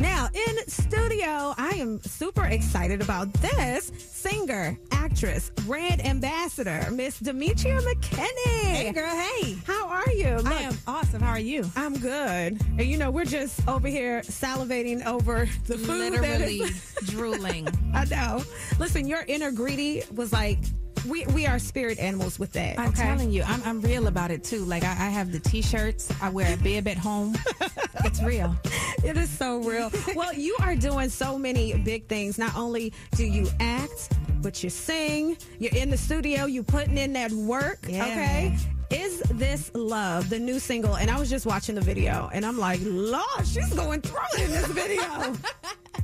Now, in studio, I am super excited about this. Singer, actress, brand ambassador, Miss Demetria McKinney. Hey, girl, hey. How are you? Look, I am awesome. How are you? I'm good. And you know, we're just over here salivating over the food. Literally drooling. I know. Listen, your inner greedy was like, we are spirit animals with that. I'm telling you, I'm real about it too. Like I have the t-shirts, I wear a bib at home. It's real. It is so real. Well, you are doing so many big things. Not only do you act, but you sing. You're in the studio. You putting in that work. Yeah. Okay. Is This Love, the new single? And I was just watching the video, and I'm like, Lord, she's going through it in this video.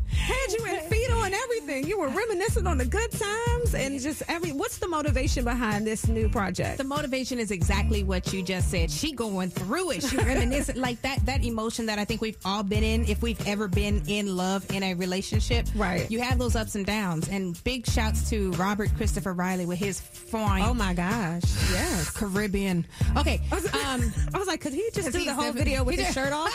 Had you in fetal and everything. You were reminiscing on the good times and just what's the motivation behind this new project? The motivation is exactly what you just said. She going through it. She reminiscing like that emotion that I think we've all been in if we've ever been in love in a relationship. Right. You have those ups and downs. And big shouts to Robert Christopher Riley with his fine. Oh my gosh. Yes. Caribbean. Okay. I was like, could he just do the whole video with his shirt off?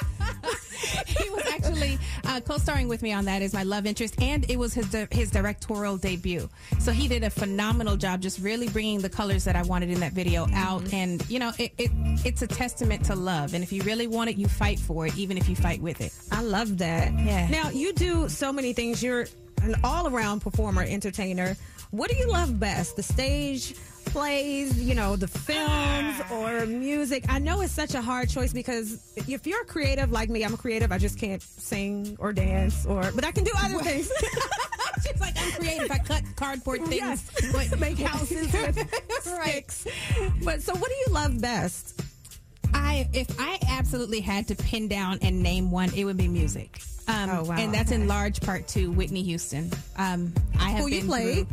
He was actually co-starring with me on that as my love interest, and it was his directorial debut. So he did a phenomenal job just really bringing the colors that I wanted in that video out. And, you know, it's a testament to love. And if you really want it, you fight for it, even if you fight with it. I love that. Yeah. Now, you do so many things. You're an all-around performer, entertainer. What do you love best? The stage plays, you know, the films or music? I know it's such a hard choice because if you're creative like me, I'm a creative. I just can't sing or dance but I can do other things. She's like, I'm creative. I cut cardboard things. Yes. But make houses with sticks. But so what do you love best? If I absolutely had to pin down and name one, it would be music. Oh, wow. And that's in large part to Whitney Houston. I have been you played?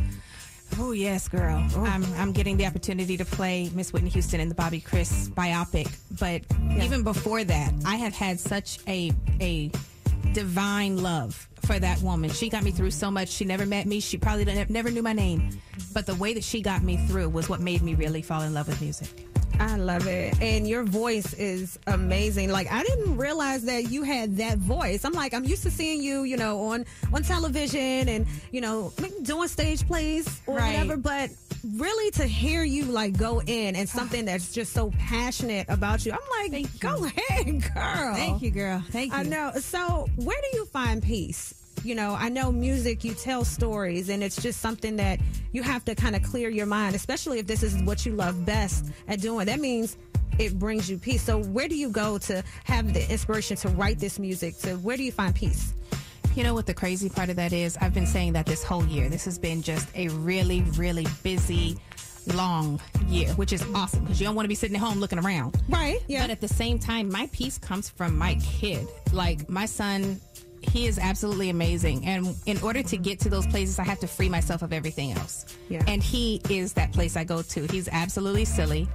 Oh, yes, girl. I'm getting the opportunity to play Miss Whitney Houston in the Bobby Chris biopic. But even before that, I have had such a divine love for that woman. She got me through so much. She never met me. She probably never knew my name. But the way that she got me through was what made me really fall in love with music. I love it. And your voice is amazing. Like, I didn't realize that you had that voice. I'm like, I'm used to seeing you, you know, on television and, you know, doing stage plays or whatever. But really to hear you, like, go in and something that's just so passionate about you, I'm like, go ahead, girl. Thank you, girl. Thank you. I know. So where do you find peace? You know, I know music, you tell stories, and it's just something that you have to kind of clear your mind, especially if this is what you love best at doing. That means it brings you peace. So where do you go to have the inspiration to write this music? So where do you find peace? You know what the crazy part of that is? I've been saying that this whole year. This has been just a really, really busy, long year, which is awesome because you don't want to be sitting at home looking around. Right. Yeah. But at the same time, my peace comes from my kid. Like, my son, he is absolutely amazing. And in order to get to those places, I have to free myself of everything else. Yeah. And he is that place I go to. He's absolutely silly.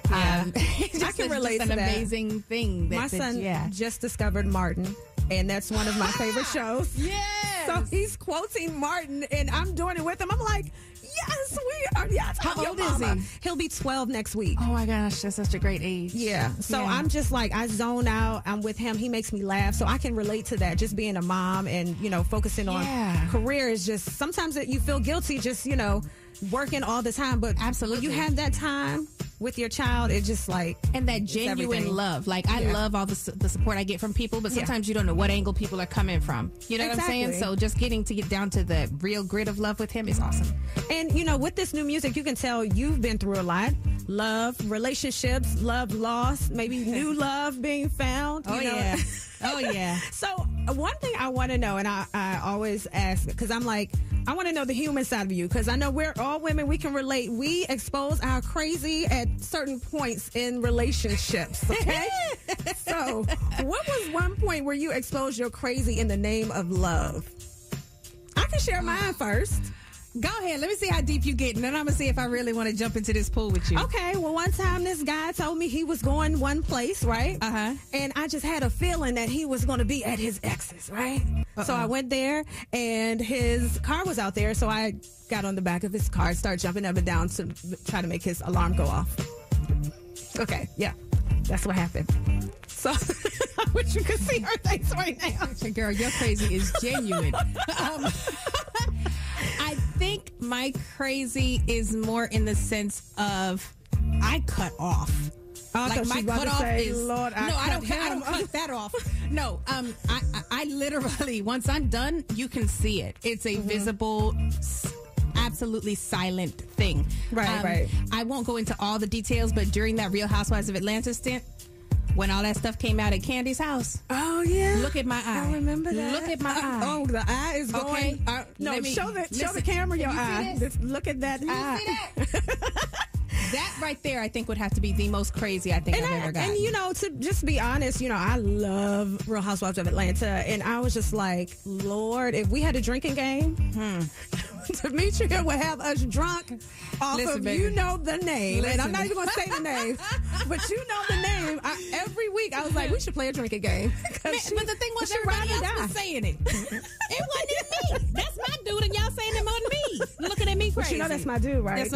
Yeah. I can relate to an that. amazing thing. My son just discovered Martin, and that's one of my favorite shows. Yes. So he's quoting Martin, and I'm doing it with him. I'm like, yes, we are. Yes, how old is he? He'll be 12 next week. Oh my gosh, that's such a great age. Yeah. So I'm just like, I zone out. I'm with him. He makes me laugh. So I can relate to that. Just being a mom and, you know, focusing on career is just, sometimes you feel guilty just, you know, working all the time. But absolutely, when you have that time with your child, it's just like, and that genuine love. Like, I love all the support I get from people, but sometimes you don't know what angle people are coming from. You know what I'm saying? So just getting to get down to the real grit of love with him is awesome. And, you know, with this new music, you can tell you've been through a lot. Love, relationships, love lost, maybe new love being found. You know? Oh, yeah. So one thing I want to know, and I always ask, because I'm like, I want to know the human side of you, because I know we're all women. We can relate. We expose our crazy at certain points in relationships, okay? So what was one point where you exposed your crazy in the name of love? I can share mine first. Go ahead. Let me see how deep you get, and then I'm going to see if I really want to jump into this pool with you. Okay. Well, one time this guy told me he was going one place, right? Uh-huh. And I just had a feeling that he was going to be at his ex's, right? So I went there, and his car was out there, so I got on the back of his car, started jumping up and down to try to make his alarm go off. Okay. Yeah. That's what happened. So wish you could see her face right now. Girl, your crazy is genuine. I think my crazy is more in the sense of I cut off. Like my cutoff is Lord, I don't cut that off. No, I literally, once I'm done, you can see it. It's a visible, absolutely silent thing. Right. I won't go into all the details, but during that Real Housewives of Atlanta stint, when all that stuff came out at Candy's house. Oh, yeah. Look at my eye. I remember that. Look at my eye. Oh, the eye is going. Okay. Show the camera your eye. Look at that eye. That right there, I think, would have to be the most crazy I've ever gotten. And, to just be honest, I love Real Housewives of Atlanta. And I was just like, Lord, if we had a drinking game, Demetria would have us drunk off of baby. you know the name. And I'm not even going to say the name, but you know the name. Every week, I was like, we should play a drinking game. But the thing was, everybody else was saying it. It wasn't me. That's my dude, and y'all saying it more than me. Looking at me crazy. But that's my dude, right?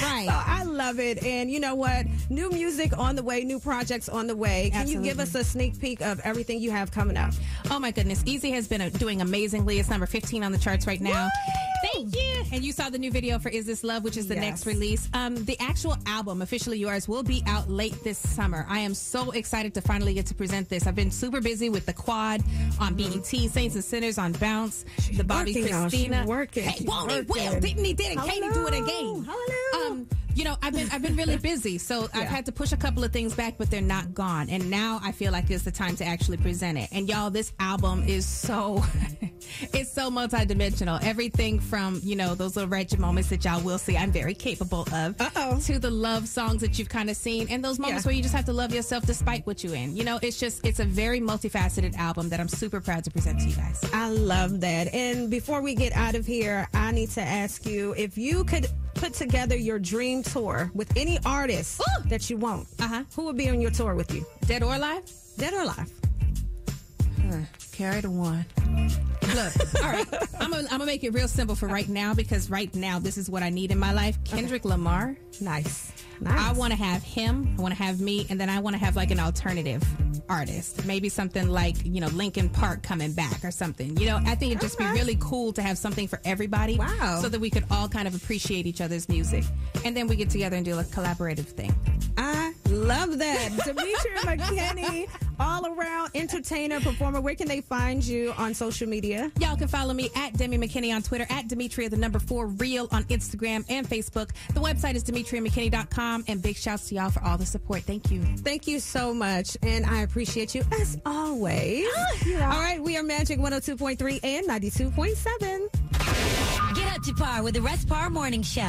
Right. So I love it. And you know what? New music on the way, new projects on the way. Can you give us a sneak peek of everything you have coming up? Oh my goodness. Easy has been doing amazingly. It's number 15 on the charts right now. Woo! Thank you. And you saw the new video for Is This Love, which is the next release. The actual album, Officially Yours, will be out late this summer. I am so excited to finally get to present this. I've been super busy with the Quad on BET, Saints and Sinners on Bounce, the Bobby Christina. Hey, won't he will? Didn't he did? And Katie do it again. Hallelujah. I've been really busy, so I've had to push a couple of things back, but they're not gone. And now I feel like it's the time to actually present it. And y'all, this album is so it's so multidimensional. Everything from those little wretched moments that y'all will see I'm very capable of, to the love songs that you've kind of seen, and those moments where you just have to love yourself despite what you're in. It's a very multifaceted album that I'm super proud to present to you guys. I love that. And before we get out of here, I need to ask you if you could put together your dream tour with any artist that you want. Who would be on your tour with you? Dead or alive? Dead or alive? Carry the one. Look, all right. I'm gonna make it real simple for right now, because right now this is what I need in my life. Kendrick Lamar. Nice. I want to have him. I want to have me, and then I want to have like an alternative artist, maybe something like Linkin Park coming back or something. I think it'd just be really cool to have something for everybody. Wow. So that we could all kind of appreciate each other's music, and then we get together and do a collaborative thing. I love that. Demetria McKinney, all around entertainer, performer. Where can they find you on social media? Y'all can follow me at Demi McKinney on Twitter, at Demetria, the number 4 Real on Instagram and Facebook. The website is DemetriaMcKinney.com, and big shouts to y'all for all the support. Thank you. Thank you so much, and I appreciate you as always. All right, we are Magic 102.3 and 92.7. Get up to par with the Rest Par Morning Show.